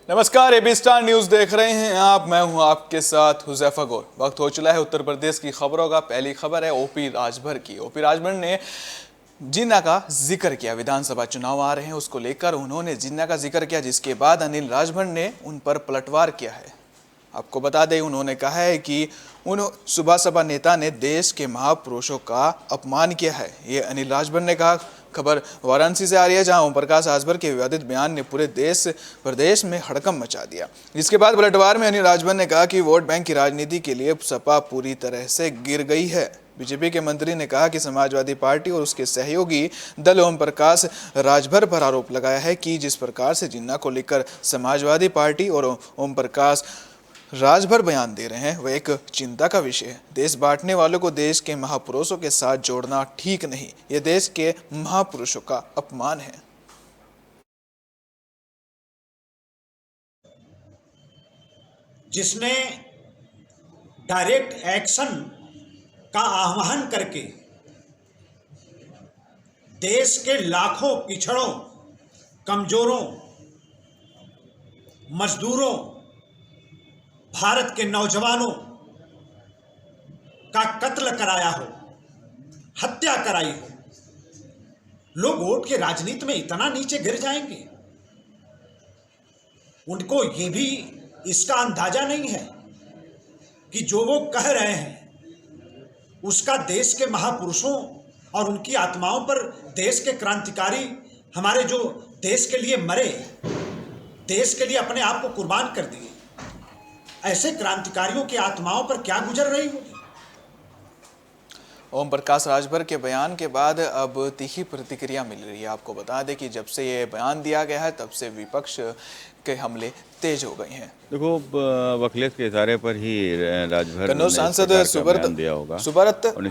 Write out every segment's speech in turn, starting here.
नमस्कार, AB star news देख रहे हैं आप। मैं हूं आपके साथ हुजैफा गोल। वक्त हो चला है उत्तर प्रदेश की खबरों का। पहली खबर है ओपी राजभर की। ओपी राजभर ने जिन्ना का जिक्र किया। विधानसभा चुनाव आ रहे हैं, उसको लेकर उन्होंने जिन्ना का जिक्र किया, जिसके बाद अनिल राजभर ने उन पर पलटवार किया है। आपको बता दें, उन्होंने कहा है कि उन सुबह सपा नेता ने देश के महापुरुषों का अपमान किया है। ये अनिल राजभर ने कहा। खबर वाराणसी से आ रही है, जहां ओम प्रकाश राजभर के विवादित बयान ने पूरे प्रदेश में हड़कंप मचा दिया। जिसके बाद पलटवार में अनिल राजभर ने कहा कि वोट बैंक की राजनीति के लिए सपा पूरी तरह से गिर गई है। बीजेपी के मंत्री ने कहा कि समाजवादी पार्टी और उसके सहयोगी दल ओम प्रकाश राजभर पर आरोप लगाया है कि जिस प्रकार से जिन्ना को लेकर समाजवादी पार्टी और ओम प्रकाश राजभर बयान दे रहे हैं, वह एक चिंता का विषय है। देश बांटने वालों को देश के महापुरुषों के साथ जोड़ना ठीक नहीं। यह देश के महापुरुषों का अपमान है। जिसने डायरेक्ट एक्शन का आह्वान करके देश के लाखों पिछड़ों, कमजोरों, मजदूरों, भारत के नौजवानों का कत्ल कराया हो, हत्या कराई हो, लोग वोट के राजनीति में इतना नीचे गिर जाएंगे? उनको ये भी इसका अंदाजा नहीं है कि जो वो कह रहे हैं उसका देश के महापुरुषों और उनकी आत्माओं पर, देश के क्रांतिकारी, हमारे जो देश के लिए मरे, देश के लिए अपने आप को कुर्बान कर दिए, ऐसे क्रांतिकारियों की आत्माओं पर क्या गुजर रही होगी। ओम प्रकाश राजभर के बयान के बाद अब तीखी प्रतिक्रिया मिल रही है। आपको बता दें कि जब से ये बयान दिया गया है, तब से विपक्ष के हमले तेज हो गए हैं। देखो, अखिलेश के इशारे पर ही राजभर कन्नौज सांसद सुब्रत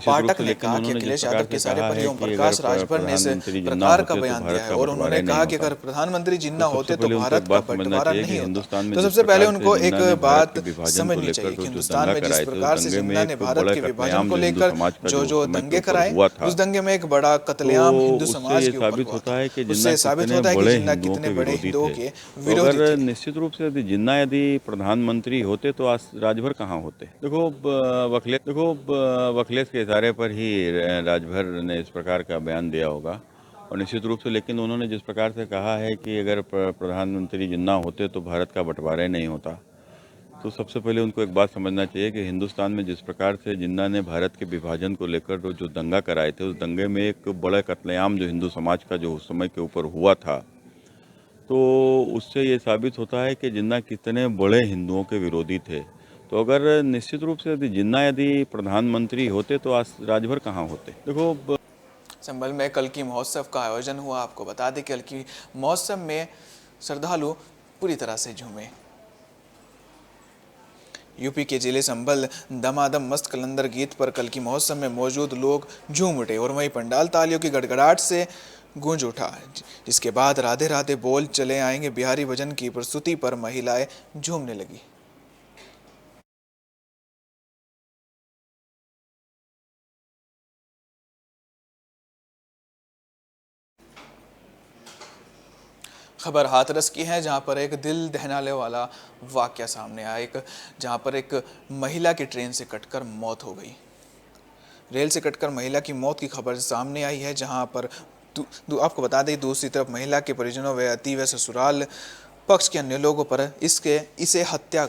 पाठक ने कहा कि अखिलेश यादव के इशारे पर ओम प्रकाश राजभर ने इस प्रकार का बयान दिया है, और उन्होंने कहा कि अगर प्रधानमंत्री जिन्ना होते तो भारत का बंटवारा नहीं होता। तो सबसे पहले उनको एक बात समझनी चाहिए कि हिंदुस्तान में जिस प्रकार से जिन्ना ने भारत के विभाजन को लेकर जो दंगे कराए, उस दंगे में एक बड़ा कत्लेआम हिंदू समाज के ऊपर हुआ था। उससे साबित होता है कि जिन्ना कितने बड़े हिंदुओं के विरोधी थे। निश्चित रूप से जिन्ना यदि प्रधानमंत्री होते तो आज राजभर कहाँ होते। देखो, अखिलेश के इशारे पर ही राजभर ने इस प्रकार का बयान दिया होगा, और निश्चित रूप से, लेकिन उन्होंने जिस प्रकार से कहा है कि अगर प्रधानमंत्री जिन्ना होते तो भारत का बंटवारा ही नहीं होता, तो सबसे पहले उनको एक बात समझना चाहिए कि हिंदुस्तान में जिस प्रकार से जिन्ना ने भारत के विभाजन को लेकर जो दंगा कराए थे, उस दंगे में एक बड़ा कत्लेआम जो हिंदू समाज का जो उस समय के ऊपर हुआ था, तो उससे ये साबित होता है कि जिन्ना कितने बड़े हिंदुओं के विरोधी थे। तो अगर निश्चित रूप से यदि प्रधानमंत्री होते तो आज राजभर कहाँ होते। देखो, संभल में कल की महोत्सव का आयोजन हुआ। आपको बता दें कि कल की महोत्सव में श्रद्धालु पूरी तरह से झूमे। यूपी के जिले संभल दमादम मस्त कलंदर गीत पर कल की महोत्सव में मौजूद लोग झूम उठे, और वहीं पंडाल तालियों की गड़गड़ाहट से गूंज उठा, जिसके बाद राधे राधे बोल चले आएंगे बिहारी भजन की प्रस्तुति पर महिलाएं झूमने लगी। खबर हाथरस की है, जहां पर एक दिल दहलाने वाला वाकया सामने आया। जहां पर एक महिला की ट्रेन से कटकर मौत हो गई। रेल से कटकर महिला की मौत की खबर सामने आई है, जहां पर आपको बता दें, दूसरी तरफ महिला के परिजनों व अति व ससुराल पक्ष के अन्य लोगों पर इसे हत्या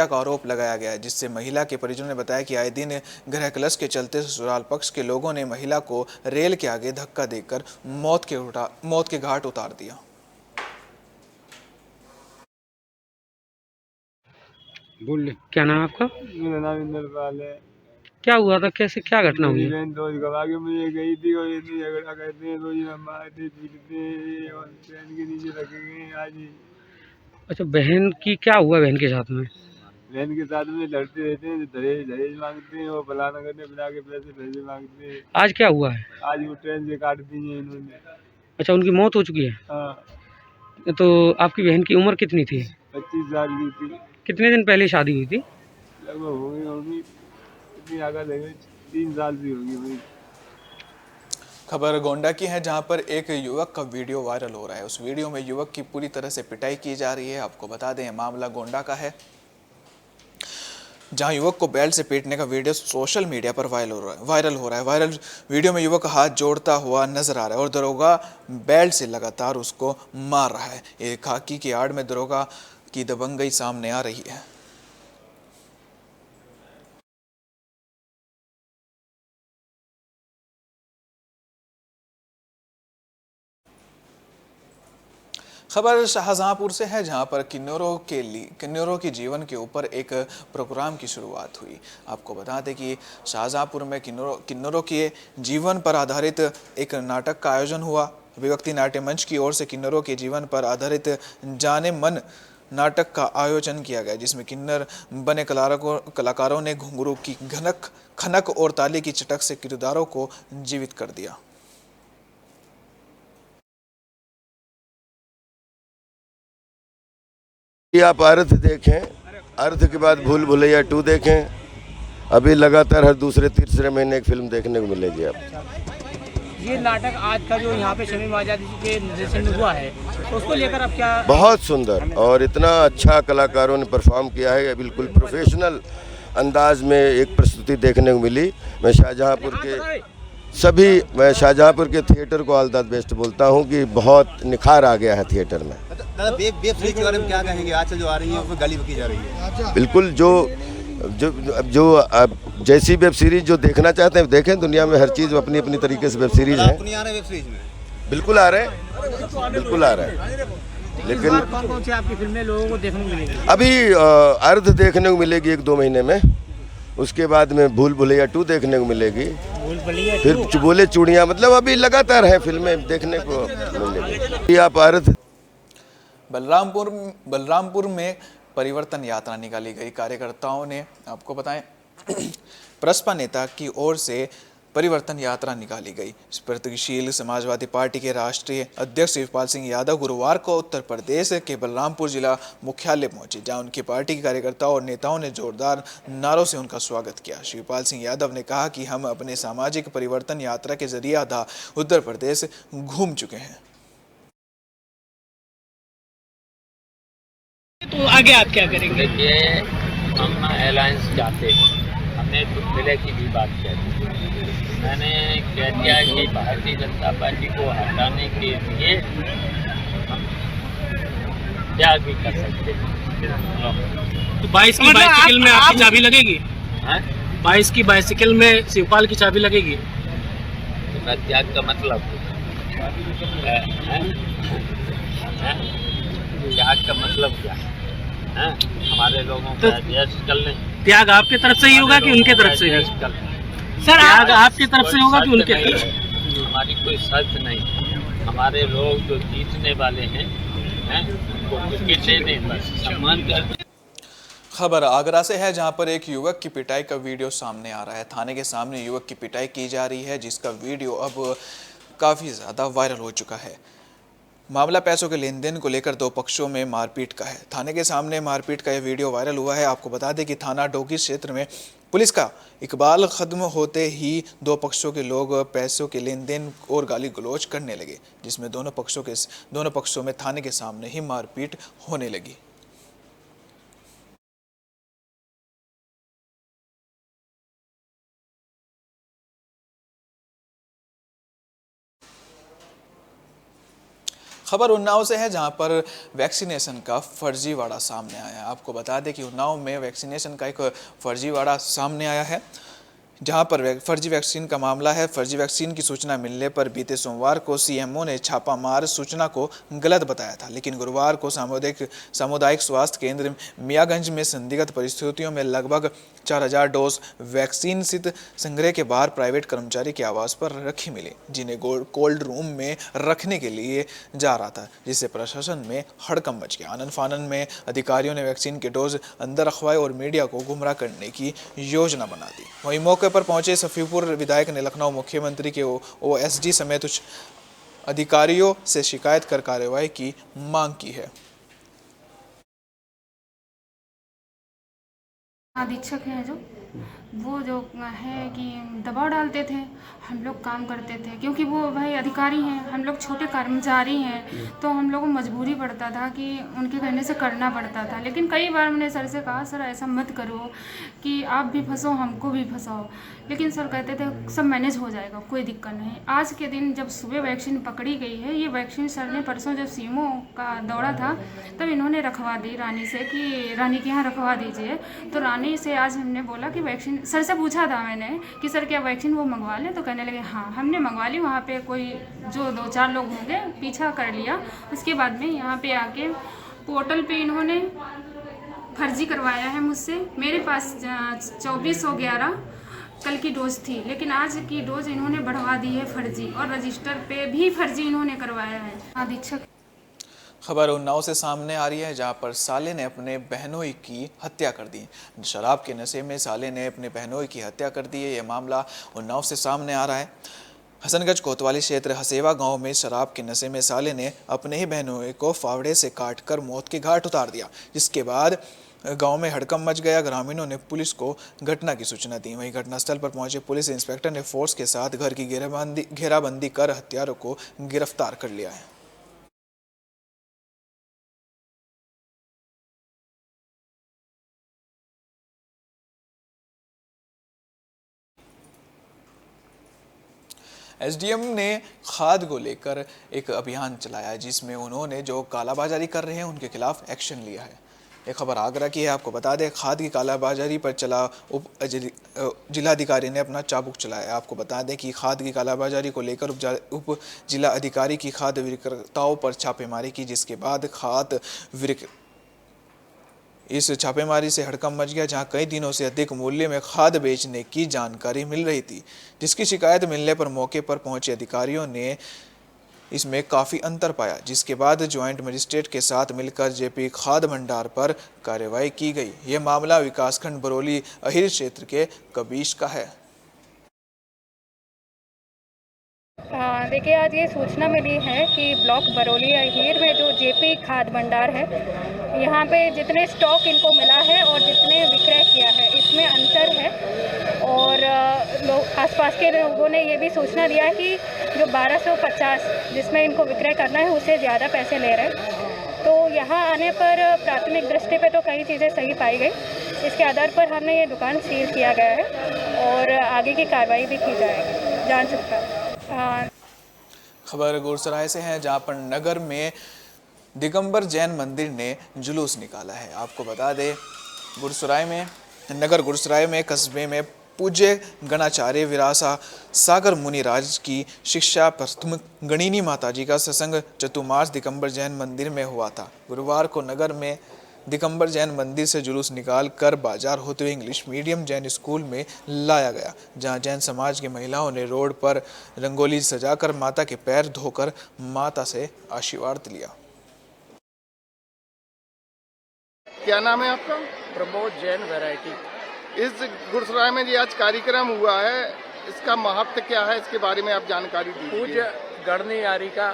का आरोप लगाया गया है, जिससे महिला के परिजनों ने बताया कि आए दिन गृह कलश के चलते ससुराल पक्ष के लोगों ने महिला को रेल के आगे धक्का देकर मौत के घाट उतार दिया। बोल, क्या नाम आपका? मेरा नाम इंद्रपाल है। क्या हुआ था, कैसे, क्या घटना हुई? मेरी बहन रोज गवा के मुझे गई थी, और इतनी झगड़ा करते हैं, रोज मारते पीटते और ट्रेन के नीचे रखे गए आज ही। अच्छा, बहन की क्या हुआ, बहन के साथ में? बहन के साथ में लड़ते रहते हैं, दहेज मांगते हैं, और फलाना करने बिना के पैसे मांगते हैं। आज क्या हुआ है? आज वो ट्रेन से काट दी है इन्होंने। अच्छा, उनकी मौत हो चुकी है? हाँ। तो आपकी बहन की उम्र कितनी थी? 25 साल की थी। कितने दिन पहले शादी हुई थी? लगभग होगी इतनी आगे लगे 3 साल भी होगी भाई। खबर गोंडा की है, जहां पर एक युवक का वीडियो वायरल हो रहा है। उस वीडियो में युवक की पूरी तरह से पिटाई की जा रही है। आपको बता दें, मामला गोंडा का है, जहां युवक को बेल्ट से पीटने का वीडियो सोशल मीडिया पर वायरल हो रहा है। वायरल वीडियो में युवक हाथ जोड़ता हुआ नजर आ रहा है और दरोगा बेल्ट से लगातार उसको मार रहा है। एक खाकी की आड़ में दरोगा की दबंगई सामने आ रही है। खबर शाहजहांपुर से है, जहां पर किन्नौरों के जीवन के ऊपर एक प्रोग्राम की शुरुआत हुई। आपको बता दें कि शाहजहांपुर में किन्नौरों के जीवन पर आधारित एक नाटक का आयोजन हुआ। अभिव्यक्ति नाट्य मंच की ओर से किन्नौरों के जीवन पर आधारित जाने मन नाटक का आयोजन किया गया, जिसमें किन्नर बने कलाकारों ने घुंघरू की खनक और ताली की चटक से किरदारों को जीवित कर दिया। आप अर्थ देखें, अर्थ के बाद भूल भुलैया 2 देखें। अभी लगातार हर दूसरे तीसरे महीने एक फिल्म देखने को मिलेगी आप। ये नाटक आज का जो यहाँ पे शमीम आजादी जी के निर्देशन में हुआ है, तो उसको लेकर आप क्या? बहुत सुंदर और इतना अच्छा कलाकारों ने परफॉर्म किया है। बिल्कुल प्रोफेशनल अंदाज में एक प्रस्तुति देखने को मिली। मैं शाहजहांपुर के थिएटर को ऑल द बेस्ट बोलता हूँ कि बहुत निखार आ गया है थिएटर में। दादा, वेब सीरीज के बारे में क्या कहेंगे? आजकल जो आ रही है उसमें गाली बकी जा रही है। बिल्कुल, जो जैसी वेब सीरीज जो देखना चाहते हैं देखें। दुनिया में हर चीज़ अपनी अपनी तरीके से वेब सीरीज है। नहीं आ रहे वेब सीरीज में? बिल्कुल आ रहे हैं, बिल्कुल आ रहे हैं। लेकिन कौन सी आपकी फिल्में लोगों को देखने को मिलेगी? अभी अर्ध देखने को मिलेगी 1-2 महीने में। उसके बाद में भूल भुलैया 2 देखने को मिलेगी। फिर बोले चूड़ियाँ, मतलब अभी लगातार है फिल्में देखने को मिलेगी। आप अर्ध बलरामपुर में परिवर्तन यात्रा निकाली गई। कार्यकर्ताओं ने, आपको बताएं, प्रसपा नेता की ओर से परिवर्तन यात्रा निकाली गई। प्रगतिशील समाजवादी पार्टी के राष्ट्रीय अध्यक्ष शिवपाल सिंह यादव गुरुवार को उत्तर प्रदेश के बलरामपुर जिला मुख्यालय पहुंचे, जहां उनकी पार्टी के कार्यकर्ताओं और नेताओं ने जोरदार नारों से उनका स्वागत किया। शिवपाल सिंह यादव ने कहा कि हम अपने सामाजिक परिवर्तन यात्रा के जरिए आधा उत्तर प्रदेश घूम चुके हैं। तो आगे आप क्या करेंगे? देखिए, हम अलायंस चाहते हैं। हमने विलय की भी बात की। मैंने कह दिया कि भारतीय जनता पार्टी को हटाने के लिए हम त्याग भी कर सकते हैं। तो 22 की बाइसिकल में आपकी चाबी लगेगी? 22 की बाइसिकल में शिवपाल की चाबी लगेगी? तो त्याग का मतलब त्याग का मतलब क्या है? हमारे लोगों का एडजस्ट कर लें। त्याग आपकी तरफ से ही होगा कि उनके तरफ से? सर, त्याग आपकी तरफ से होगा कि उनके तरफ से? हमारी कोई शर्त नहीं। हमारे लोग जो जीतने वाले हैं उनको टिकट दे दें, बस सम्मान कर। खबर आगरा से है, जहां पर एक युवक की पिटाई का वीडियो सामने आ रहा है। थाने के सामने युवक की पिटाई की जा रही है, जिसका वीडियो अब काफ़ी ज़्यादा वायरल हो चुका है। मामला पैसों के लेन देन को लेकर 2 पक्षों में मारपीट का है। थाने के सामने मारपीट का यह वीडियो वायरल हुआ है। आपको बता दें कि थाना डोगी क्षेत्र में पुलिस का इकबाल खत्म होते ही 2 पक्षों के लोग पैसों के लेन देन और गाली गलौज करने लगे, जिसमें दोनों पक्षों में थाने के सामने ही मारपीट होने लगी। खबर उन्नाव से है, जहां पर वैक्सीनेशन का फर्जीवाड़ा सामने आया है। आपको बता दें कि उन्नाव में वैक्सीनेशन का एक फर्जीवाड़ा सामने आया है, जहां पर फर्जी वैक्सीन का मामला है। फर्जी वैक्सीन की सूचना मिलने पर बीते सोमवार को सीएमओ ने छापामार सूचना को गलत बताया था, लेकिन गुरुवार को सामुदायिक स्वास्थ्य केंद्र मियागंज में संदिग्ध परिस्थितियों में लगभग 4000 डोज वैक्सीन शीत संग्रह के बाहर प्राइवेट कर्मचारी के आवास पर रखी मिली, जिन्हें कोल्ड रूम में रखने के लिए जा रहा था, जिससे प्रशासन में हड़कंप मच गया। आनन फानन में अधिकारियों ने वैक्सीन के डोज अंदर रखवाए और मीडिया को गुमराह करने की योजना बना दी। वहीं मौके पर पहुंचे सफीपुर विधायक ने लखनऊ मुख्यमंत्री के ओएसडी समेत उच्च अधिकारियों से शिकायत कर कार्रवाई की मांग की है। अधीक्षक है जो वो जो है कि दबाव डालते थे, हम लोग काम करते थे क्योंकि वो भाई अधिकारी हैं, हम लोग छोटे कर्मचारी हैं, तो हम लोग को मजबूरी पड़ता था कि उनके कहने से करना पड़ता था। लेकिन कई बार हमने सर से कहा, सर ऐसा मत करो कि आप भी फंसो हमको भी फंसाओ, लेकिन सर कहते थे सब मैनेज हो जाएगा, कोई दिक्कत नहीं। आज के दिन जब सुबह वैक्सीन पकड़ी गई है, ये वैक्सीन सर ने परसों जब सीएमओ का दौरा था तब इन्होंने रखवा दी रानी से कि रानी के यहाँ रखवा दीजिए। तो रानी से आज हमने बोला कि वैक्सीन, सर से पूछा था मैंने कि सर क्या वैक्सीन वो मंगवा लें, तो कहने लगे हाँ हमने मंगवा ली। वहाँ पे कोई जो 2-4 लोग होंगे पीछा कर लिया, उसके बाद में यहाँ पे आके पोर्टल पे इन्होंने फर्जी करवाया है मुझसे। मेरे पास 2411 कल की डोज थी, लेकिन आज की डोज इन्होंने बढ़वा दी है फर्जी, और रजिस्टर पे भी फर्जी इन्होंने करवाया है। अधीक्षक खबर उन्नाव से सामने आ रही है, जहां पर साले ने अपने बहनोई की हत्या कर दी। शराब के नशे में साले ने अपने बहनोई की हत्या कर दी है। यह मामला उन्नाव से सामने आ रहा है। हसनगंज कोतवाली क्षेत्र हसेवा गांव में शराब के नशे में साले ने अपने ही बहनोई को फावड़े से काटकर मौत के घाट उतार दिया, जिसके बाद गांव में हड़कंप मच गया। ग्रामीणों ने पुलिस को घटना की सूचना दी। वहीं घटनास्थल पर पहुंचे पुलिस इंस्पेक्टर ने फोर्स के साथ घर की घेराबंदी कर हत्यारों को गिरफ्तार कर लिया है। एसडीएम ने खाद को लेकर एक अभियान चलाया है, जिसमें उन्होंने जो कालाबाजारी कर रहे हैं उनके खिलाफ एक्शन लिया है। एक खबर आगरा की है, आपको बता दें खाद की कालाबाजारी पर चला जिलाधिकारी ने अपना चाबुक चलाया। आपको बता दें कि खाद की कालाबाजारी को लेकर उप जिला अधिकारी की खाद विक्रेताओं पर छापेमारी की, जिसके बाद इस छापेमारी से हड़कंप मच गया, जहां कई दिनों से अधिक मूल्य में खाद बेचने की जानकारी मिल रही थी, जिसकी शिकायत मिलने पर मौके पर पहुंचे अधिकारियों ने इसमें काफ़ी अंतर पाया, जिसके बाद ज्वाइंट मजिस्ट्रेट के साथ मिलकर जेपी खाद भंडार पर कार्रवाई की गई। यह मामला विकासखंड बरौली अहिर क्षेत्र के कबीश का है। देखिए, आज ये सूचना मिली है कि ब्लॉक बरौली अहीर में जो जेपी खाद भंडार है, यहाँ पे जितने स्टॉक इनको मिला है और जितने विक्रय किया है इसमें अंतर है। और लोग आसपास के लोगों ने ये भी सूचना दिया कि जो 1250 जिसमें इनको विक्रय करना है उससे ज़्यादा पैसे ले रहे हैं। तो यहाँ आने पर प्राथमिक दृष्टि पे तो कई चीज़ें सही पाई गई। इसके आधार पर हमने ये दुकान सील किया गया है और आगे की कार्रवाई भी की जाएगी जान सकता। खबर गुरसराय से है, जहाँ पर नगर में दिगंबर जैन मंदिर ने जुलूस निकाला है। आपको बता दें गुरसराय में कस्बे में पूज्य गणाचार्य विरासा सागर मुनिराज की शिक्षा प्रथम गणिनी माताजी का सत्संग चतुर्मास दिगंबर जैन मंदिर में हुआ था। गुरुवार को नगर में दिगंबर जैन मंदिर से जुलूस निकाल कर बाजार होते हुए इंग्लिश मीडियम जैन स्कूल में लाया गया, जहां जैन समाज की महिलाओं ने रोड पर रंगोली सजाकर माता के पैर धोकर माता से आशीर्वाद लिया। क्या नाम है आपका? प्रमोद जैन वैरायटी। इस गुरसराय में जो आज कार्यक्रम हुआ है, इसका महत्व क्या है, इसके बारे में आप जानकारी दीजिए। पूज्य गणनीयारी का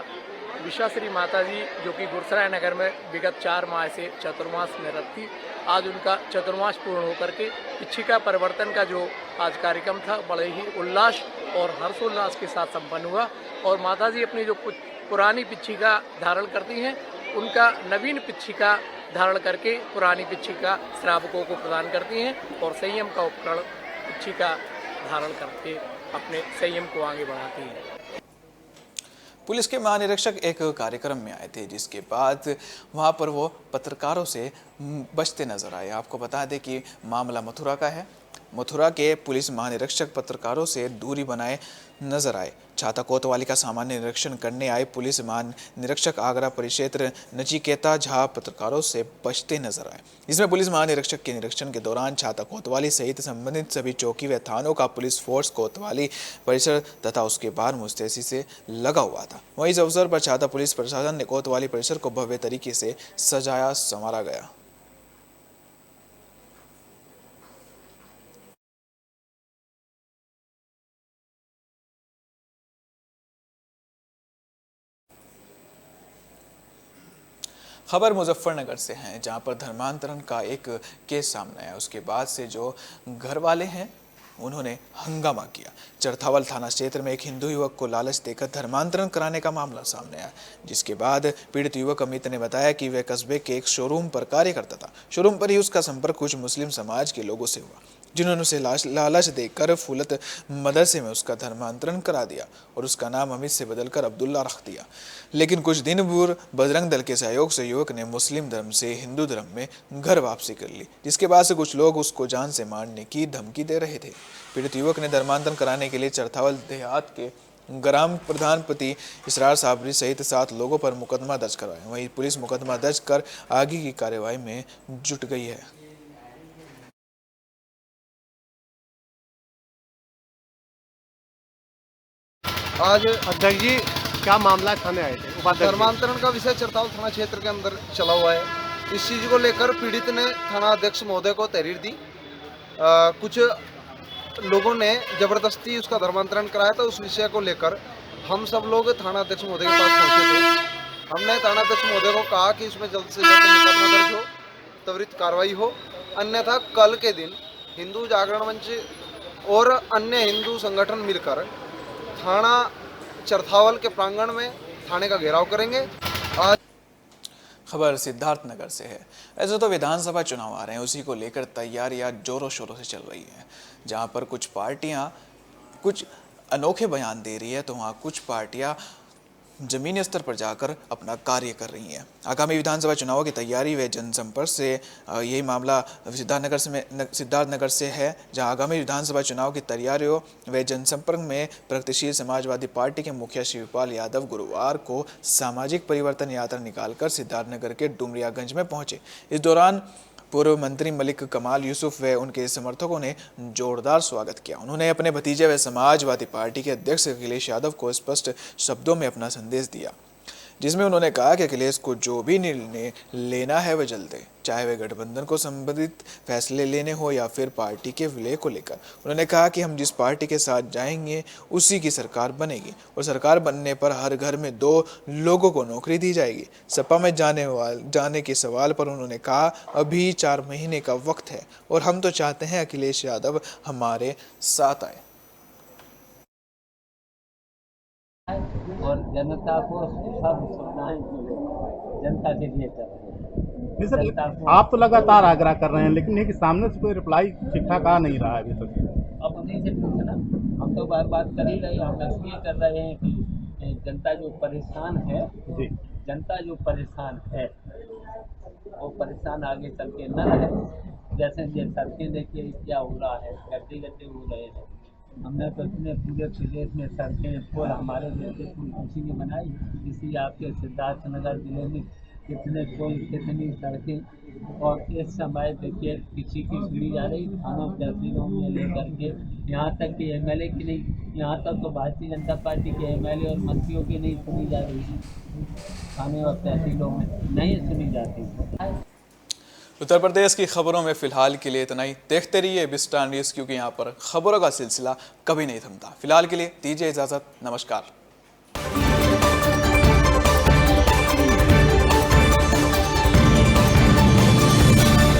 विश्वाश्री माता जी जो कि गुरसराय नगर में विगत 4 माह से चतुर्मास में रत थी, आज उनका चतुर्मास पूर्ण होकर के पिच्छिका परिवर्तन का जो आज कार्यक्रम था बड़े ही उल्लास और हर्षोल्लास के साथ संपन्न हुआ। और माता जी अपनी जो पुरानी पिच्छिका धारण करती हैं, उनका नवीन पिच्छिका धारण करके पुरानी पिच्छिका श्रावकों को प्रदान करती हैं और संयम का उपकरण पिच्छिका धारण करके अपने संयम को आगे बढ़ाती हैं। पुलिस के महानिरीक्षक एक कार्यक्रम में आए थे, जिसके बाद वहां पर वो पत्रकारों से बचते नजर आए। आपको बता दें कि मामला मथुरा का है। मथुरा के पुलिस महानिरीक्षक पत्रकारों से दूरी बनाए नजर आए। छाता कोतवाली का सामान्य निरीक्षण करने आए पुलिस महानिरीक्षक आगरा परिक्षेत्र नचिकेता झा पत्रकारों से बचते नजर आए। इसमें पुलिस महानिरीक्षक के निरीक्षण के दौरान छाता कोतवाली सहित संबंधित सभी चौकी व थानों का पुलिस फोर्स कोतवाली परिसर तथा उसके बाहर मुस्तैदी से लगा हुआ था। वहीं इस अवसर पर छाता पुलिस प्रशासन ने कोतवाली परिसर को भव्य तरीके से सजाया संवारा गया। खबर मुजफ्फरनगर से है, जहां पर धर्मांतरण का एक केस सामने आया। उसके बाद से जो घर वाले हैं उन्होंने हंगामा किया। चरथावल थाना क्षेत्र में एक हिंदू युवक को लालच देकर धर्मांतरण कराने का मामला सामने आया, जिसके बाद पीड़ित युवक अमित ने बताया कि वह कस्बे के एक शोरूम पर कार्य करता था। शोरूम पर ही उसका संपर्क कुछ मुस्लिम समाज के लोगों से हुआ, जिन्होंने उसे लालच देकर फुलत मदरसे में उसका धर्मांतरण करा दिया और उसका नाम अमित से बदलकर अब्दुल्ला रख दिया। लेकिन कुछ दिन पूर्व बजरंग दल के सहयोग से युवक ने मुस्लिम धर्म से हिंदू धर्म में घर वापसी कर ली, जिसके बाद से कुछ लोग उसको जान से मारने की धमकी दे रहे थे। पीड़ित युवक ने धर्मांतरण कराने के लिए चरथावल देहात के ग्राम प्रधानपति इसरार साबरी सहित 7 लोगों पर मुकदमा दर्ज करवाया। वहीं पुलिस मुकदमा दर्ज कर आगे की कार्यवाही में जुट गई है। आज अध्यक्ष जी क्या मामला थाने आए थे? धर्मांतरण का विषय चरथावल थाना क्षेत्र के अंदर चला हुआ है। इस चीज़ को लेकर पीड़ित ने थाना अध्यक्ष महोदय को तहरीर दी। कुछ लोगों ने जबरदस्ती उसका धर्मांतरण कराया था। उस विषय को लेकर हम सब लोग थाना अध्यक्ष महोदय के पास पहुंचे थे। हमने थाना अध्यक्ष महोदय को कहा कि इसमें जल्द से जल्द मुकदमा दर्ज हो, त्वरित कार्रवाई हो, अन्यथा कल के दिन हिंदू जागरण मंच और अन्य हिंदू संगठन मिलकर थाना चरथावल के प्रांगण में थाने का घेराव करेंगे। आज खबर सिद्धार्थनगर से है। ऐसे तो विधानसभा चुनाव आ रहे हैं, उसी को लेकर तैयारियां जोरों शोरों से चल रही हैं। जहां पर कुछ पार्टियां कुछ अनोखे बयान दे रही है, तो वहां कुछ पार्टियां जमीनी स्तर पर जाकर अपना कार्य कर रही हैं। आगामी विधानसभा चुनावों की तैयारी व जनसंपर्क से यही मामला सिद्धार्थनगर से है, जहां आगामी विधानसभा चुनाव की तैयारियों व जनसंपर्क में प्रगतिशील समाजवादी पार्टी के मुखिया शिवपाल यादव गुरुवार को सामाजिक परिवर्तन यात्रा निकालकर सिद्धार्थनगर के डुमरियागंज में पहुंचे। इस दौरान पूर्व मंत्री मलिक कमाल यूसुफ व उनके समर्थकों ने जोरदार स्वागत किया। उन्होंने अपने भतीजे व समाजवादी पार्टी के अध्यक्ष अखिलेश यादव को स्पष्ट शब्दों में अपना संदेश दिया, जिसमें उन्होंने कहा कि अखिलेश को जो भी निर्णय लेना है वह जल्द है, चाहे वह गठबंधन को संबंधित फैसले लेने हो या फिर पार्टी के विलय को लेकर। उन्होंने कहा कि हम जिस पार्टी के साथ जाएंगे उसी की सरकार बनेगी और सरकार बनने पर हर घर में 2 लोगों को नौकरी दी जाएगी। सपा में जाने के सवाल पर उन्होंने कहा, अभी 4 महीने का वक्त है और हम तो चाहते हैं अखिलेश यादव हमारे साथ आए। और जनता को सब सुविधाएं मिले, जनता के लिए कर रहे हैं। आप तो लगातार आग्रह कर रहे हैं, लेकिन ये कि सामने से कोई रिप्लाई ठीक ठाक आ नहीं रहा है अभी तक। अब उन्हीं से पूछना, हम तो बार बात कर ही रहे हैं। हम इसलिए कर रहे हैं कि जनता जो परेशान है, जनता जो परेशान है वो परेशान आगे चल के न रहे। जैसे ये सड़कें देखिए क्या हो रहा है, गड्ढे हो रहे हैं। हमने तो अपने पूरे प्रदेश में सड़कें पुल हमारे जैसे पुल किसी ने बनाई, इसी आपके सिद्धार्थनगर जिले में कितने पुल कितनी सड़कें। और इस समय देखिए किसी की सुनी जा रही थानों तहसीलों में लेकर के, यहाँ तक कि MLA की नहीं, यहाँ तक तो भारतीय जनता पार्टी के MLA और मंत्रियों की नहीं सुनी जा रही है, थाने और तहसीलों में नहीं सुनी जाती। उत्तर प्रदेश की खबरों में फिलहाल के लिए इतना ही। देखते रहिए बिस्टार न्यूज़, क्योंकि यहाँ पर खबरों का सिलसिला कभी नहीं थमता। फिलहाल के लिए दीजिए इजाज़त। नमस्कार।